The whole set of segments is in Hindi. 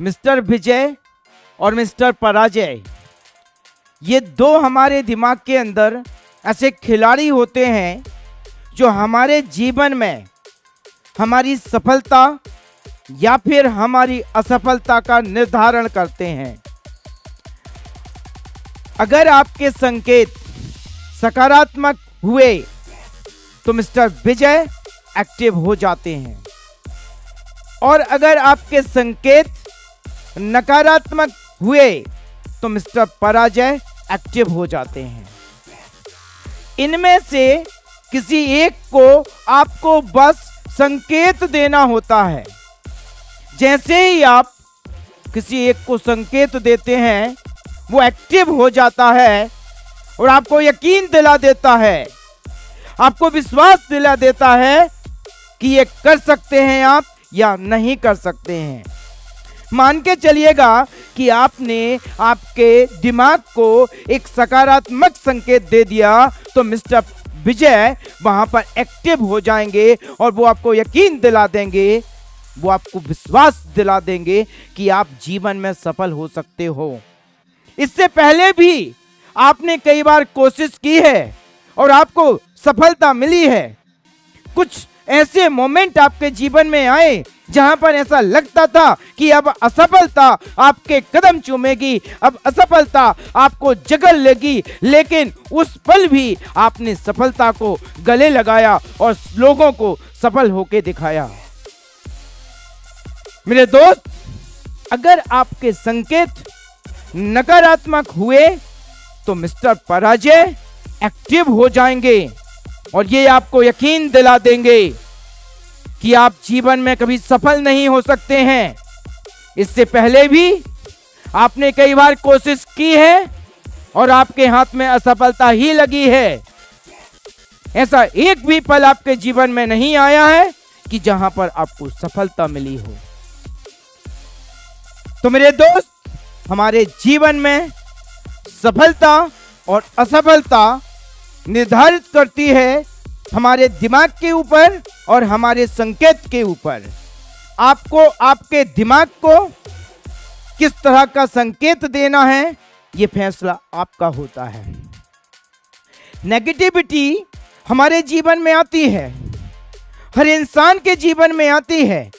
मिस्टर विजय और मिस्टर पराजय, ये दो हमारे दिमाग के अंदर ऐसे खिलाड़ी होते हैं जो हमारे जीवन में हमारी सफलता या फिर हमारी असफलता का निर्धारण करते हैं। अगर आपके संकेत सकारात्मक हुए तो मिस्टर विजय एक्टिव हो जाते हैं, और अगर आपके संकेत नकारात्मक हुए तो मिस्टर पराजय एक्टिव हो जाते हैं। इनमें से किसी एक को आपको बस संकेत देना होता है। जैसे ही आप किसी एक को संकेत देते हैं, वो एक्टिव हो जाता है और आपको यकीन दिला देता है, आपको विश्वास दिला देता है कि ये कर सकते हैं आप या नहीं कर सकते हैं। मान के चलिएगा कि आपने आपके दिमाग को एक सकारात्मक संकेत दे दिया, तो मिस्टर विजय वहां पर एक्टिव हो जाएंगे और वो आपको यकीन दिला देंगे, वो आपको विश्वास दिला देंगे कि आप जीवन में सफल हो सकते हो। इससे पहले भी आपने कई बार कोशिश की है और आपको सफलता मिली है। कुछ ऐसे मोमेंट आपके जीवन में आए जहां पर ऐसा लगता था कि अब असफलता आपके कदम चूमेगी, अब असफलता आपको जकड़ लेगी, लेकिन उस पल भी आपने सफलता को गले लगाया और लोगों को सफल होकर दिखाया। मेरे दोस्त, अगर आपके संकेत नकारात्मक हुए तो मिस्टर पराजय एक्टिव हो जाएंगे और ये आपको यकीन दिला देंगे कि आप जीवन में कभी सफल नहीं हो सकते हैं। इससे पहले भी आपने कई बार कोशिश की है और आपके हाथ में असफलता ही लगी है। ऐसा एक भी पल आपके जीवन में नहीं आया है कि जहां पर आपको सफलता मिली हो। तो मेरे दोस्त, हमारे जीवन में सफलता और असफलता निर्धारित करती है हमारे दिमाग के ऊपर और हमारे संकेत के ऊपर। आपको आपके दिमाग को किस तरह का संकेत देना है, यह फैसला आपका होता है। नेगेटिविटी हमारे जीवन में आती है, हर इंसान के जीवन में आती है।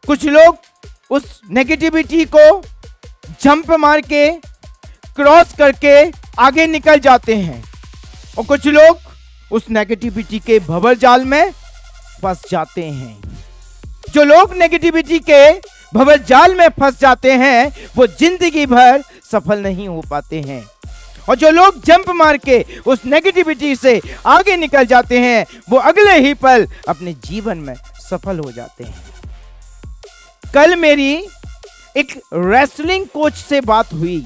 कुछ लोग उस नेगेटिविटी को जंप मार के क्रॉस करके आगे निकल जाते हैं और कुछ लोग उस नेगेटिविटी के भंवर जाल में फंस जाते हैं। जो लोग नेगेटिविटी के भंवर जाल में फंस जाते हैं वो जिंदगी भर सफल नहीं हो पाते हैं, और जो लोग जंप मार के उस नेगेटिविटी से आगे निकल जाते हैं वो अगले ही पल अपने जीवन में सफल हो जाते हैं। कल मेरी एक रेसलिंग कोच से बात हुई।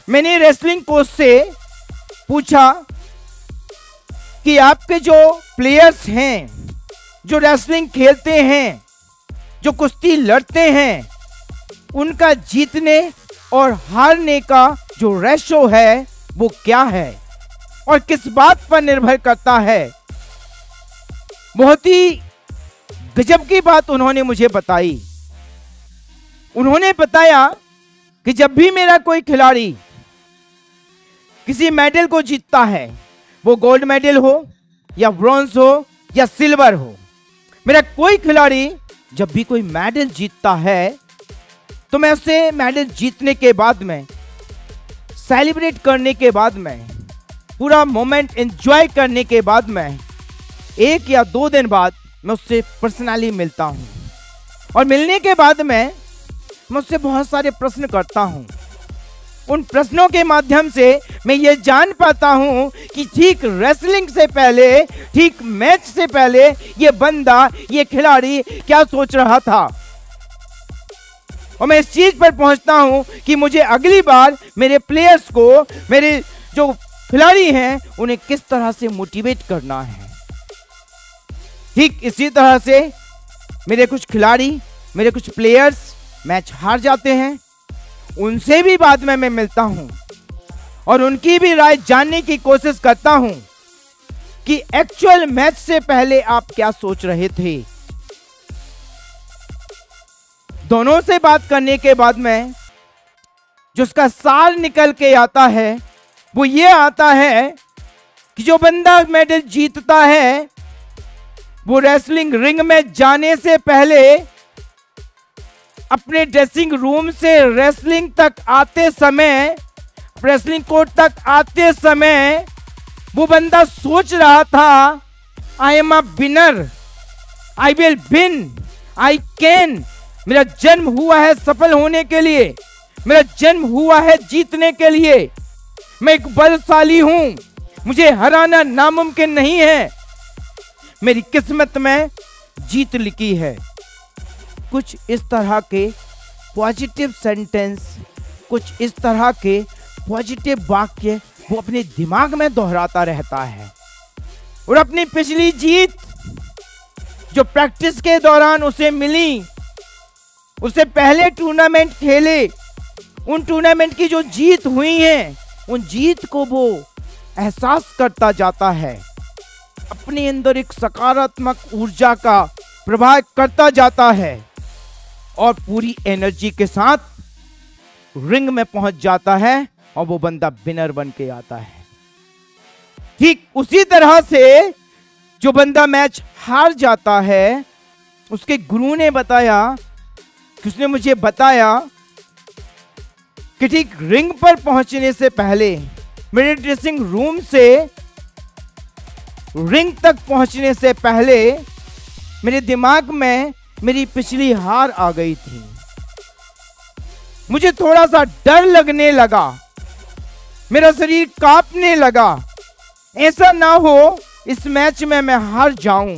मैंने रेसलिंग कोच से पूछा कि आपके जो प्लेयर्स हैं, जो रेसलिंग खेलते हैं, जो कुश्ती लड़ते हैं, उनका जीतने और हारने का जो रेशो है वो क्या है और किस बात पर निर्भर करता है। बहुत ही गजब की बात उन्होंने मुझे बताई। उन्होंने बताया कि जब भी मेरा कोई खिलाड़ी किसी मेडल को जीतता है, वो गोल्ड मेडल हो या ब्रॉन्ज हो या सिल्वर हो, मेरा कोई खिलाड़ी जब भी कोई मेडल जीतता है तो मैं उसे मेडल जीतने के बाद में, सेलिब्रेट करने के बाद में, पूरा मोमेंट एंजॉय करने के बाद में, 1 या 2 दिन बाद मैं उससे पर्सनली मिलता हूं और मिलने के बाद में मैं उससे बहुत सारे प्रश्न करता हूं। उन प्रश्नों के माध्यम से मैं ये जान पाता हूं कि ठीक रेसलिंग से पहले, ठीक मैच से पहले ये बंदा, ये खिलाड़ी क्या सोच रहा था, और मैं इस चीज पर पहुंचता हूं कि मुझे अगली बार मेरे प्लेयर्स को, मेरे जो खिलाड़ी हैं, उन्हें किस तरह से मोटिवेट करना है। ठीक इसी तरह से मेरे कुछ खिलाड़ी, मेरे कुछ प्लेयर्स मैच हार जाते हैं, उनसे भी बाद में मैं मिलता हूं और उनकी भी राय जानने की कोशिश करता हूं कि एक्चुअल मैच से पहले आप क्या सोच रहे थे। दोनों से बात करने के बाद में जो उसका सार निकल के आता है वो ये आता है कि जो बंदा मेडल जीतता है वो रेसलिंग रिंग में जाने से पहले अपने ड्रेसिंग रूम से रेसलिंग तक आते समय, रेसलिंग कोर्ट तक आते समय वो बंदा सोच रहा था आई am a winner, I will win, I can. मेरा जन्म हुआ है सफल होने के लिए, मेरा जन्म हुआ है जीतने के लिए। मैं एक बलशाली हूं, मुझे हराना नामुमकिन नहीं है, मेरी किस्मत में जीत लिखी है। कुछ इस तरह के पॉजिटिव सेंटेंस, कुछ इस तरह के पॉजिटिव वाक्य वो अपने दिमाग में दोहराता रहता है। और अपनी पिछली जीत जो प्रैक्टिस के दौरान उसे मिली, उससे पहले टूर्नामेंट खेले, उन टूर्नामेंट की जो जीत हुई है उन जीत को वो एहसास करता जाता है, अपने अंदर एक सकारात्मक ऊर्जा का प्रभाव करता जाता है और पूरी एनर्जी के साथ रिंग में पहुंच जाता है और वो बंदा विनर बन के आता है। ठीक उसी तरह से जो बंदा मैच हार जाता है, उसके गुरु ने बताया कि उसने मुझे बताया कि ठीक रिंग पर पहुंचने से पहले, मेरे ड्रेसिंग रूम से रिंग तक पहुंचने से पहले मेरे दिमाग में मेरी पिछली हार आ गई थी। मुझे थोड़ा सा डर लगने लगा, मेरा शरीर कांपने लगा, ऐसा ना हो इस मैच में मैं हार जाऊं।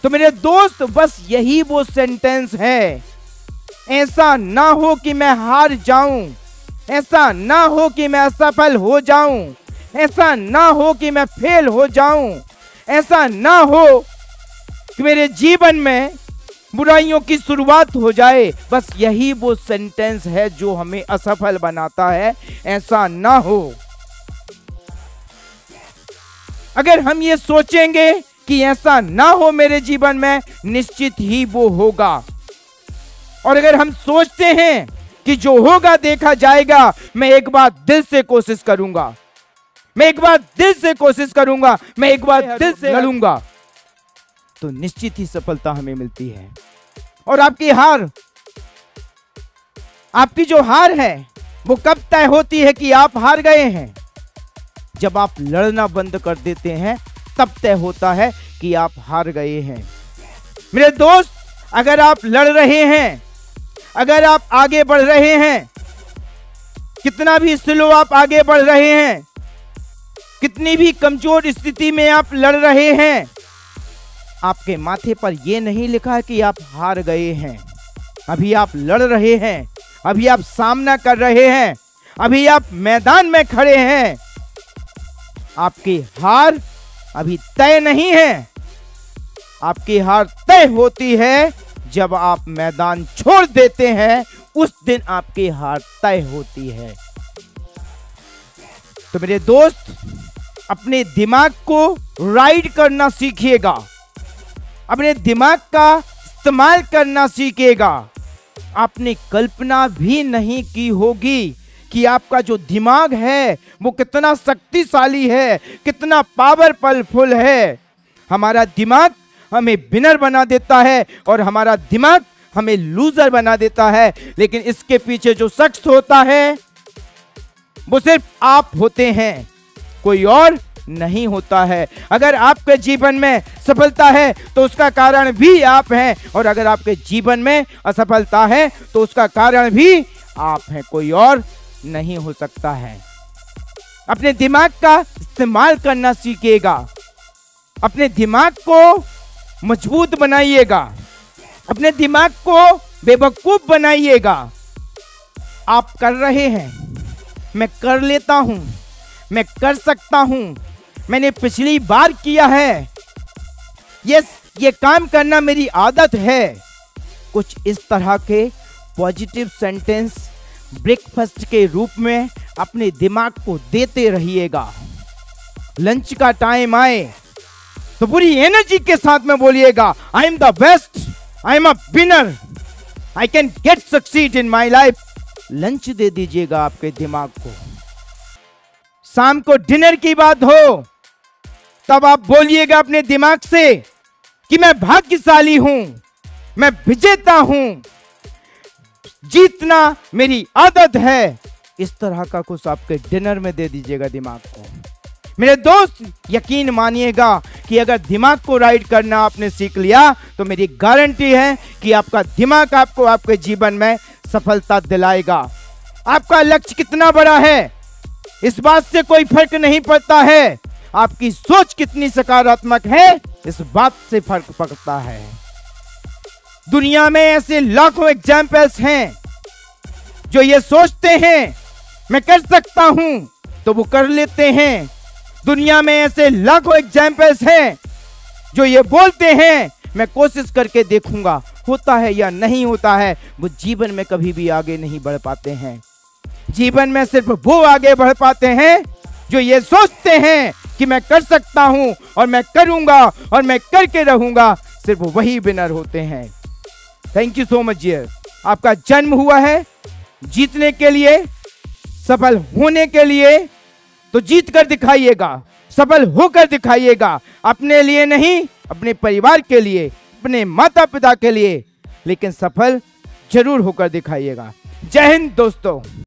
तो मेरे दोस्त बस यही वो सेंटेंस है, ऐसा ना हो कि मैं हार जाऊं, ऐसा ना हो कि मैं असफल हो जाऊं, ऐसा ना हो कि मैं फेल हो जाऊं, ऐसा ना हो कि मेरे जीवन में बुराइयों की शुरुआत हो जाए। बस यही वो सेंटेंस है जो हमें असफल बनाता है, ऐसा ना हो। अगर हम ये सोचेंगे कि ऐसा ना हो मेरे जीवन में, निश्चित ही वो होगा। और अगर हम सोचते हैं कि जो होगा देखा जाएगा, मैं एक बार दिल से कोशिश करूंगा, मैं एक बार दिल से कोशिश करूंगा, मैं एक बार दिल से लड़ूंगा, तो निश्चित ही सफलता हमें मिलती है। और आपकी हार, आपकी जो हार है वो कब तय होती है कि आप हार गए हैं? जब आप लड़ना बंद कर देते हैं तब तय होता है कि आप हार गए हैं। मेरे दोस्त, अगर आप लड़ रहे हैं, अगर आप आगे बढ़ रहे हैं, कितना भी स्लो आप आगे बढ़ रहे हैं, कितनी भी कमजोर स्थिति में आप लड़ रहे हैं, आपके माथे पर यह नहीं लिखा है कि आप हार गए हैं। अभी आप लड़ रहे हैं, अभी आप सामना कर रहे हैं, अभी आप मैदान में खड़े हैं। आपकी हार अभी तय नहीं है, आपकी हार तय होती है जब आप मैदान छोड़ देते हैं, उस दिन आपकी हार तय होती है। तो मेरे दोस्त, अपने दिमाग को राइड करना सीखिएगा, अपने दिमाग का इस्तेमाल करना सीखिएगा। आपने कल्पना भी नहीं की होगी कि आपका जो दिमाग है वो कितना शक्तिशाली है, कितना पावरफुल है। हमारा दिमाग हमें विनर बना देता है और हमारा दिमाग हमें लूजर बना देता है, लेकिन इसके पीछे जो शख्स होता है वो सिर्फ आप होते हैं, कोई और नहीं होता है। अगर आपके जीवन में सफलता है तो उसका कारण भी आप हैं, और अगर आपके जीवन में असफलता है तो उसका कारण भी आप हैं, कोई और नहीं हो सकता है। अपने दिमाग का इस्तेमाल करना सीखिएगा, अपने दिमाग को मजबूत बनाइएगा, अपने दिमाग को बेवकूफ बनाइएगा। आप कर रहे हैं, मैं कर लेता हूं, मैं कर सकता हूं, मैंने पिछली बार किया है, ये काम करना मेरी आदत है। कुछ इस तरह के पॉजिटिव सेंटेंस ब्रेकफास्ट के रूप में अपने दिमाग को देते रहिएगा। लंच का टाइम आए तो पूरी एनर्जी के साथ में बोलिएगा, I am the best, I am a winner, I can get succeed in my life. Lunch दे दीजिएगा आपके दिमाग को। शाम को डिनर की बात हो तब आप बोलिएगा अपने दिमाग से कि मैं भाग्यशाली हूं, मैं विजेता हूं, जीतना मेरी आदत है। इस तरह का कुछ आपके डिनर में दे दीजिएगा दिमाग को। मेरे दोस्त, यकीन मानिएगा कि अगर दिमाग को राइट करना आपने सीख लिया तो मेरी गारंटी है कि आपका दिमाग आपको आपके जीवन में सफलता दिलाएगा। आपका लक्ष्य कितना बड़ा है इस बात से कोई फर्क नहीं पड़ता है, आपकी सोच कितनी सकारात्मक है इस बात से फर्क पड़ता है। दुनिया में ऐसे लाखों एग्जाम्पल्स हैं जो ये सोचते हैं मैं कर सकता हूं तो वो कर लेते हैं। दुनिया में ऐसे लाखों एग्जाम्पल्स हैं जो ये बोलते हैं मैं कोशिश करके देखूंगा, होता है या नहीं होता है, वो जीवन में कभी भी आगे नहीं बढ़ पाते हैं। जीवन में सिर्फ वो आगे बढ़ पाते हैं जो ये सोचते हैं कि मैं कर सकता हूं और मैं करूंगा और मैं करके रहूंगा, सिर्फ वही विनर होते हैं। Thank you so much dear. आपका जन्म हुआ है जीतने के लिए, सफल होने के लिए, तो जीत कर दिखाइएगा, सफल होकर दिखाइएगा। अपने लिए नहीं, अपने परिवार के लिए, अपने माता पिता के लिए, लेकिन सफल जरूर होकर दिखाइएगा। जय हिंद दोस्तों।